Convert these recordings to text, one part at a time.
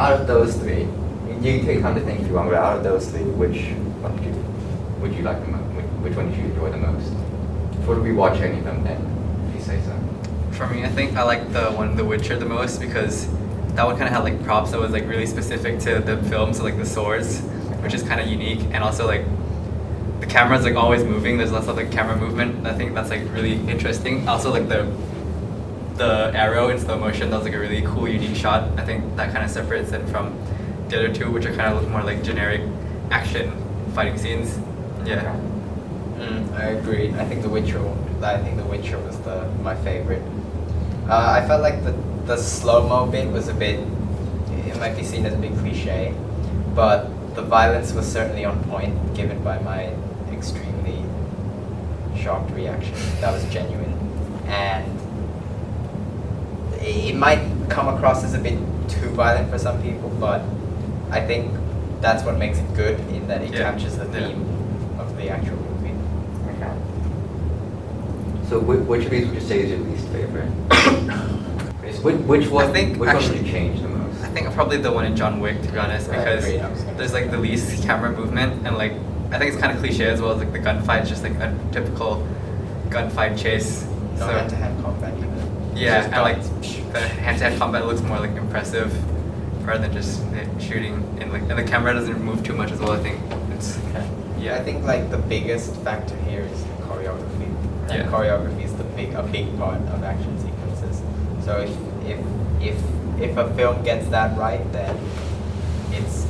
out of those three, you take time to think if you want, but out of those three, which one would you like the most? Which one did you enjoy the most? Before we watch any of them, then please say so. For me, I think I like the one The Witcher the most because that one kind of had like props that was like really specific to the film, so like the swords, which is kind of unique, and also like the camera's like always moving. There's lots of like camera movement. I think that's like really interesting. Also like the arrow in slow motion, that was like a really cool, unique shot. I think that kind of separates it from the other two, which are kind of look more like generic action fighting scenes. Yeah. I agree. I think The Witcher was my favorite. I felt like the slow-mo bit was a bit, it might be seen as a bit cliche, but the violence was certainly on point, given by my extremely shocked reaction. That was genuine. And it might come across as a bit too violent for some people, but I think that's what makes it good, in that it captures the theme of the actual movie. Okay. So which of these would you say is your least favorite? Which one would you change the most? I think probably the one in John Wick, to be honest, because there's like the least camera movement, and like I think it's kind of cliche as well as like the gunfight, just like a typical gunfight chase. No hand-to-hand combat even. Yeah, and like the hand-to-hand combat looks more like impressive rather than just shooting, and like and the camera doesn't move too much as well. I think it's I think like the biggest factor here is the choreography. And choreography is a big part of action sequences. So if a film gets that right, then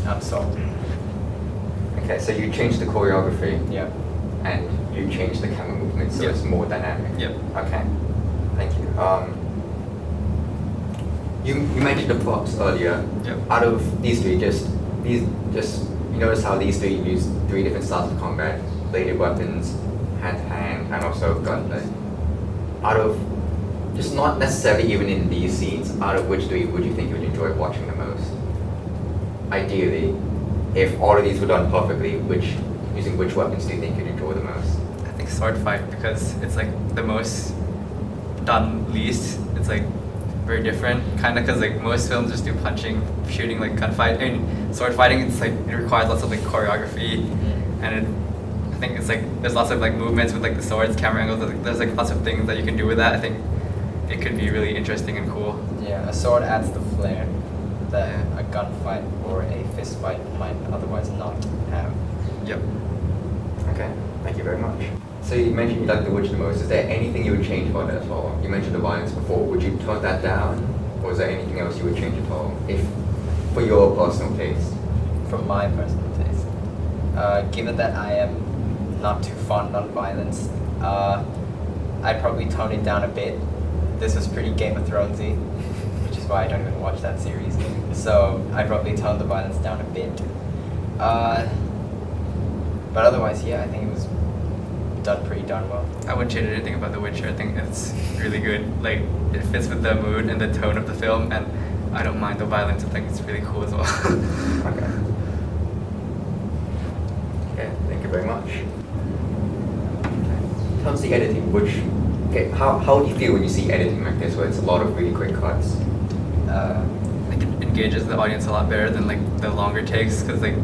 I'm sold. Okay, so you changed the choreography. Yeah. And you changed the camera movement, so it's more dynamic. Yep. Okay. Thank you. You mentioned the props earlier. Yep. Out of these three, you notice how these three use three different styles of combat: bladed weapons, hand-to-hand, and also gunplay. Out of just not necessarily even in these scenes, out of which three would you think you would enjoy watching the most? Ideally, if all of these were done perfectly, using which weapons do you think you'd enjoy the most? I think sword fight, because it's like the most done least. It's like very different, kind of, because like most films just do punching, shooting, like gunfight. I mean, sword fighting, it's like it requires lots of like choreography, and I think it's like there's lots of like movements with like the swords, camera angles. There's like lots of things that you can do with that. I think it could be really interesting and cool. Yeah, a sword adds the flair that a gunfight or a fist fight might otherwise not have. Yep. Okay, thank you very much. So you mentioned you like The Witcher the most. Is there anything you would change about it as well? You mentioned the violence before. Would you tone that down? Or is there anything else you would change at all? If, for your personal taste? From my personal taste. Given that I am not too fond on violence, I'd probably tone it down a bit. This was pretty Game of Thronesy, which is why I don't even watch that series. So I'd probably tone the violence down a bit. But otherwise, yeah, I think it was done pretty darn well. I wouldn't change anything about The Witcher. I think it's really good. Like, it fits with the mood and the tone of the film, and I don't mind the violence. I think it's really cool as well. Okay. Okay, thank you very much. In terms of the editing, how do you feel when you see editing like this, where it's a lot of really quick cuts? Like it engages the audience a lot better than like the longer takes, because like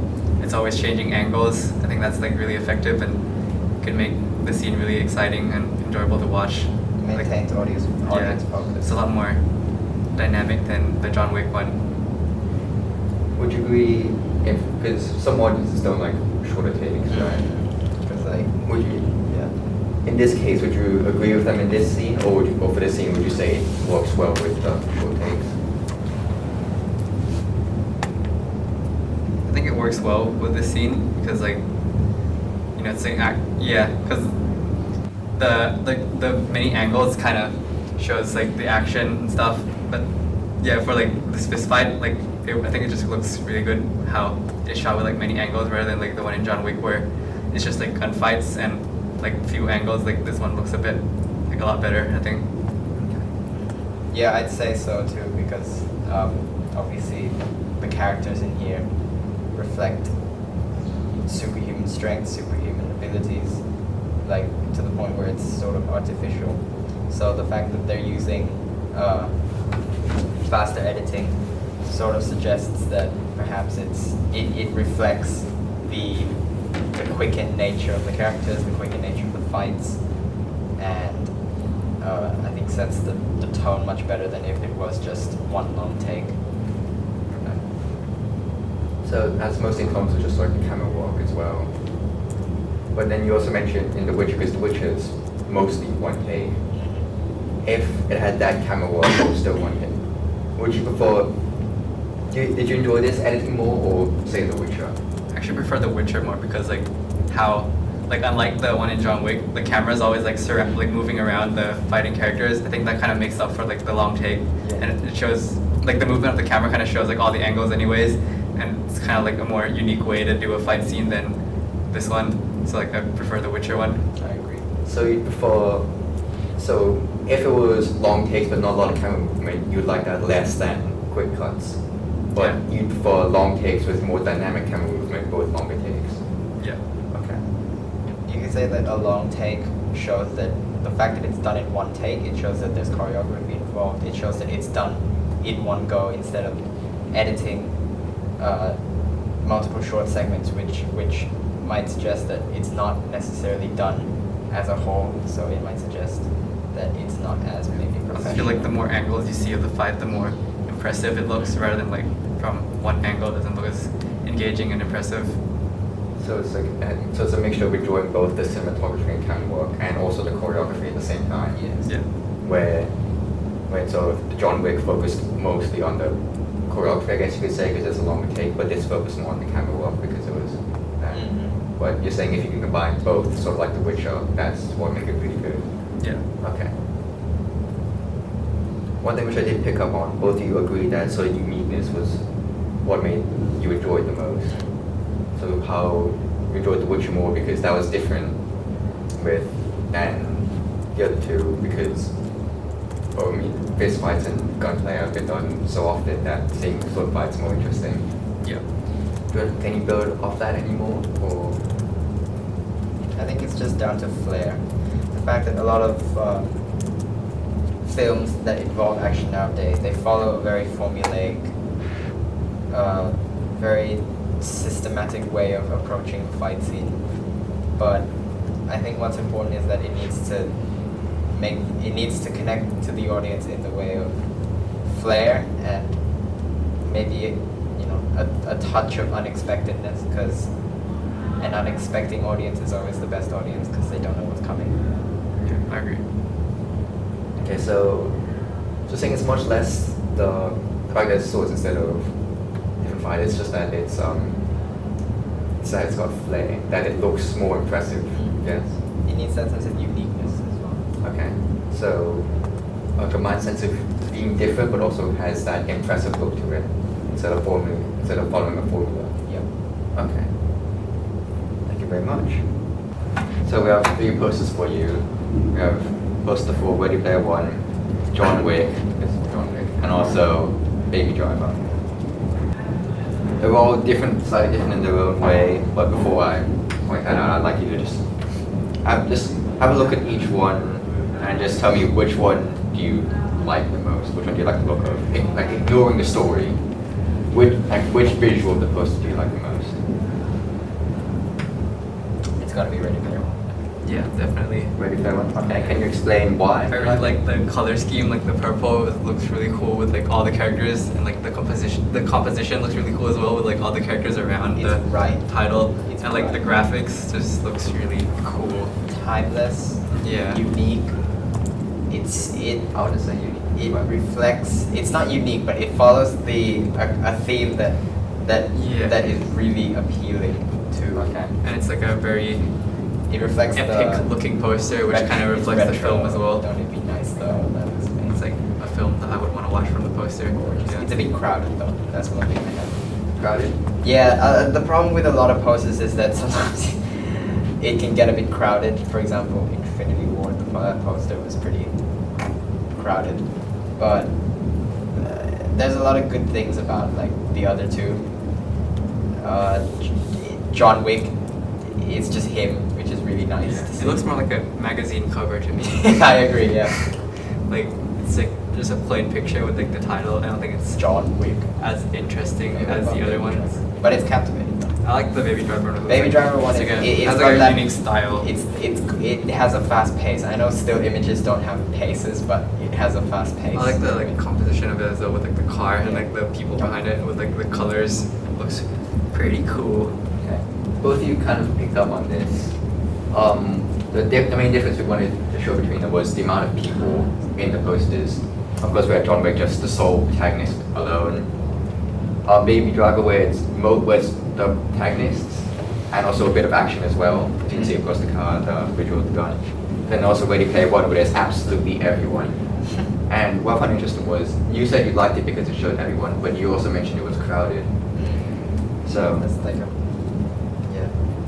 it's always changing angles. I think that's like really effective and can make the scene really exciting and enjoyable to watch. Maintains audience focus. It's a lot more dynamic than the John Wick one. Would you agree, because some audiences don't like shorter takes, right? Because like, Would you? In this case, would you agree with them in this scene, or for this scene, would you say it works well with the short takes? I think it works well with this scene because, like, you know, it's like because the many angles kind of shows like the action and stuff. But yeah, for like this fist fight, like I think it just looks really good how it's shot with like many angles rather than like the one in John Wick where it's just like gunfights and like few angles. Like this one looks a lot better, I think. Yeah, I'd say so too, because obviously the characters in here reflect superhuman strength, superhuman abilities, like to the point where it's sort of artificial. So the fact that they're using faster editing sort of suggests that perhaps it reflects the quickened nature of the characters, the quickened nature of the fights, and I think sets the tone much better than if it was just one long take. So as mostly in terms of just like the camera work as well. But then you also mentioned in The Witcher, because The Witcher is mostly one take. If it had that camera work, it was still one take. Would you prefer? Did you enjoy this editing more, or say The Witcher? I actually prefer The Witcher more because like how like unlike the one in John Wick, the camera's always like like moving around the fighting characters. I think that kind of makes up for like the long take, Yeah. and it shows like the movement of the camera kind of shows like all the angles anyways, and it's kind of like a more unique way to do a fight scene than this one. So like I prefer The Witcher one. I agree. So you prefer? So if it was long takes but not a lot of camera movement, you'd like that less than quick cuts. But Yeah. you prefer long takes with more dynamic camera movement, but with longer takes. Yeah. Okay. You could say that a long take shows that the fact that it's done in one take, it shows that there's choreography involved. It shows that it's done in one go instead of editing multiple short segments, which might suggest that it's not necessarily done as a whole. So it might suggest that it's not as maybe I professional. feel like the more angles you see of the fight, the more impressive it looks, rather than like from one angle it doesn't look as engaging and impressive. So it's like, so it's a mixture of enjoying both the cinematography and camera work and also the choreography at the same time. Yes. Yeah. Where sort of John Wick focused mostly on the choreography, I guess you could say, because it's a longer take, but this focused more on the camera work because it was. Mhm. But you're saying if you can combine both, sort of like The Witcher, that's what make it really good. Yeah. Okay. One thing which I did pick up on, both of you agreed that sort of uniqueness was what made you enjoy it the most. So how you enjoyed The Witcher more because that was different than the other two, because well, I mean, fist fights and gunplay have been done so often that seeing sword fights more interesting. Yeah. Can you build off that anymore, or? I think it's just down to flair. The fact that a lot of films that involve action nowadays, they follow a very formulaic, very systematic way of approaching a fight scene. But I think what's important is that it needs to connect to the audience in the way of flair and maybe a touch of unexpectedness, because an unexpected audience is always the best audience because they don't know what's coming. Yeah, I agree. Okay, so saying it's much less the fact that it's swords instead of different fight. It's just that it's that it's got flair, that it looks more impressive. Yes. It needs that sense of uniqueness as well. Okay. So a combined sense of being different, but also has that impressive look to it instead of following a formula. Yep. Okay. Thank you very much. So we have 3 posters for you. We have poster for Ready Player One, John Wick, and also Baby Driver. They're all different, slightly different in their own way. But before I point that out, I'd like you to just have a look at each one and just tell me which one do you like the most. Which one do you like the look of? Like ignoring the story. Which visual of the poster do you like the most? It's got to be Ready Player One. Yeah, definitely. Ready Player One. Okay. Can you explain why? I really like the color scheme, like the purple looks really cool with like all the characters, and like the composition. The composition looks really cool as well with like all the characters around It's the right. title, It's and like the right. graphics just looks really cool. Timeless. Yeah. Unique. I would just say unique. It reflects. It's not unique, but it follows a theme that Yeah. is really appealing to. Okay. And it's like a very It reflects epic the looking poster, which kind of it's reflects the retro. film as well. Don't it be nice though? That was amazing. It's like a film that I would want to watch from the poster. Yeah. It's a bit crowded though. That's one thing I have. Crowded. Yeah, the problem with a lot of posters is that sometimes it can get a bit crowded. For example, Infinity War, the poster was pretty crowded, but there's a lot of good things about like the other two. John Wick, it's just him, which is really nice. To It see. looks more like a magazine cover to me. I agree. Yeah. Like it's like just a plain picture with like the title. I don't think it's John Wick. as interesting as the other ones. But it's captivating. I like the Baby Driver one. Baby Driver one It's is like it has got like a that- unique style. It has a fast pace. I know still images don't have paces, but it has a fast pace. I like the like composition of it as well with like the car and like the people behind it with like the colors. It looks pretty cool. Okay. Both of you kind of picked up on this. The main difference we wanted to show between them was the amount of people in the posters. Of course, we had John Wick, just the sole protagonist alone. Baby Driver, where it's the protagonists, and also a bit of action as well. As you can see, of course, the car, the visual, the gun. Then also Ready Player One, where there's absolutely everyone. And what I found interesting was, you said you liked it because it showed everyone, but you also mentioned it was crowded. So, That's like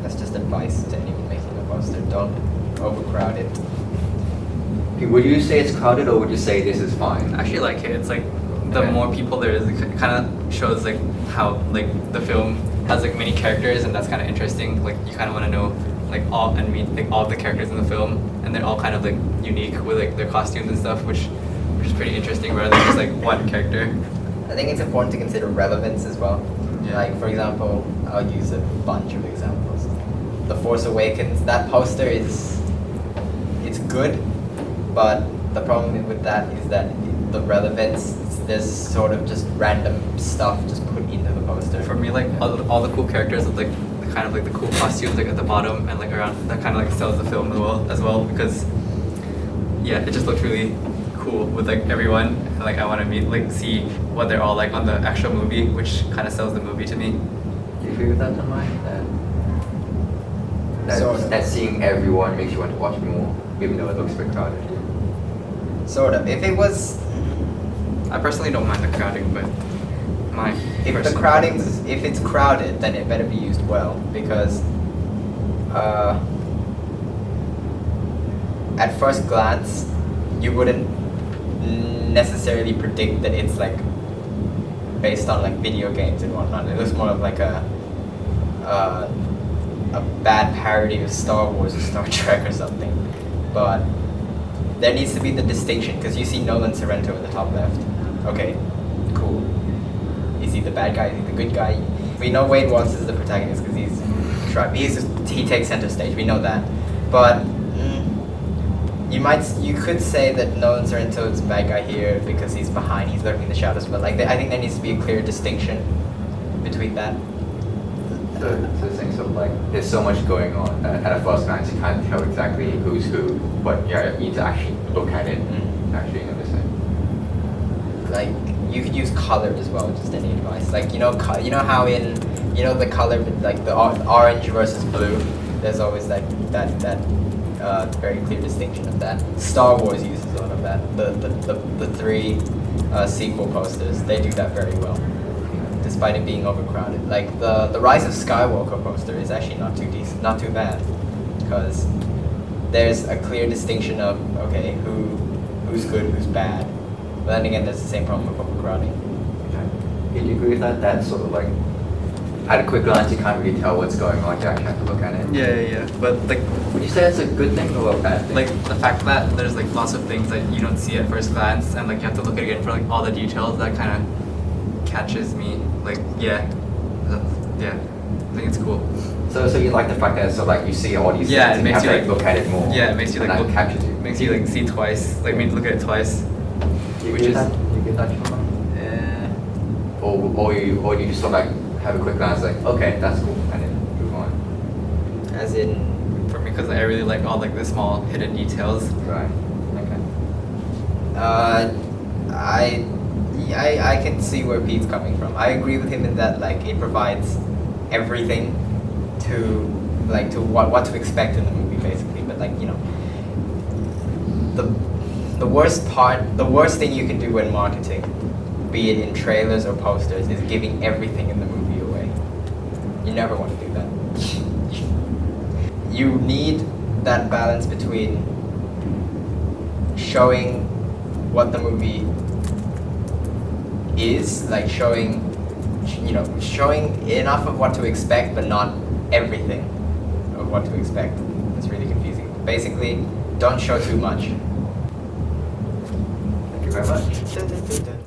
that's just advice to anyone making a poster. Don't overcrowd it. would you say it's crowded, or would you say this is fine? I actually like it. It's like the Okay. more people there is, it kind of shows like how like the film has like many characters, and that's kind of interesting. Like you kind of want to know like all and meet like all the characters in the film, and they're all kind of like unique with like their costumes and stuff, which is pretty interesting rather than just like one character. I think it's important to consider relevance as well. Yeah. Like for example, I'll use a bunch of examples. The Force Awakens, that poster it's good, but the problem with that is that the relevance, there's sort of just random stuff just put into the poster. For me, like all the cool characters with like the kind of like the cool costumes like at the bottom and like around, that kind of like sells the film as well because yeah, it just looks really cool with like everyone, and like I want to see what they're all like on the actual movie, which kind of sells the movie to me. Do you agree with that, John Mike? Sort of. That seeing everyone makes you want to watch more, even though it looks a bit crowded. Sort of. If it was, I personally don't mind the crowding, but my if the personal crowding, preference is- if it's crowded, then it better be used well because at first glance, you wouldn't necessarily predict that it's like based on like video games and whatnot. It looks more of like a bad parody of Star Wars or Star Trek or something. But there needs to be the distinction because you see Nolan Sorrento in the top left. Okay, cool. Is he the bad guy? Is he the good guy? We know Wade Watts is the protagonist because he takes center stage. We know that, but you could say that Nolan Sorrento is the bad guy here because he's behind, he's lurking in the shadows. But like I think there needs to be a clear distinction between that. So the thing, sort of like, there's so much going on that at a first glance you can't tell exactly who's who, but yeah, you need to actually look at it, actually notice it. Like you could use color as well, just any advice. Like you know how in the color like the orange versus blue, there's always that very clear distinction of that. Star Wars uses a lot of that. The three sequel posters, they do that very well, despite it being overcrowded. Like the Rise of Skywalker poster is actually not too bad, because there's a clear distinction of okay, who's good, who's bad. But then again, there's the same problem with overcrowding. Did you agree with that? That's sort of like, at a quick glance you can't really tell what's going on, you actually have to look at it. Yeah. But like Would you say that's a good thing or a bad thing? like the fact that there's like lots of things that you don't see at first glance, and like you have to look at it again for like all the details, that kind of catches me. Like yeah, I think it's cool. So you like the fact that so like you see all these Yeah, things it and you makes have you to like look at it more. Yeah, it makes you and like that look, captures you. makes you like see twice, like maybe look at it twice. You which get is- that? You get that, Shoma? Or you just sort of like have a quick glance like, okay, that's cool, and then move on. As in, For me, because I really like all like the small hidden details. Right. Okay. I can see where Pete's coming from. I agree with him in that like it provides everything to what to expect in the movie basically. But like the worst thing you can do when marketing, be it in trailers or posters, is giving everything in the movie away. You never want to do that. You need that balance between showing what the movie is, like showing enough of what to expect, but not everything of what to expect. It's really confusing. Basically, don't show too much. you very much.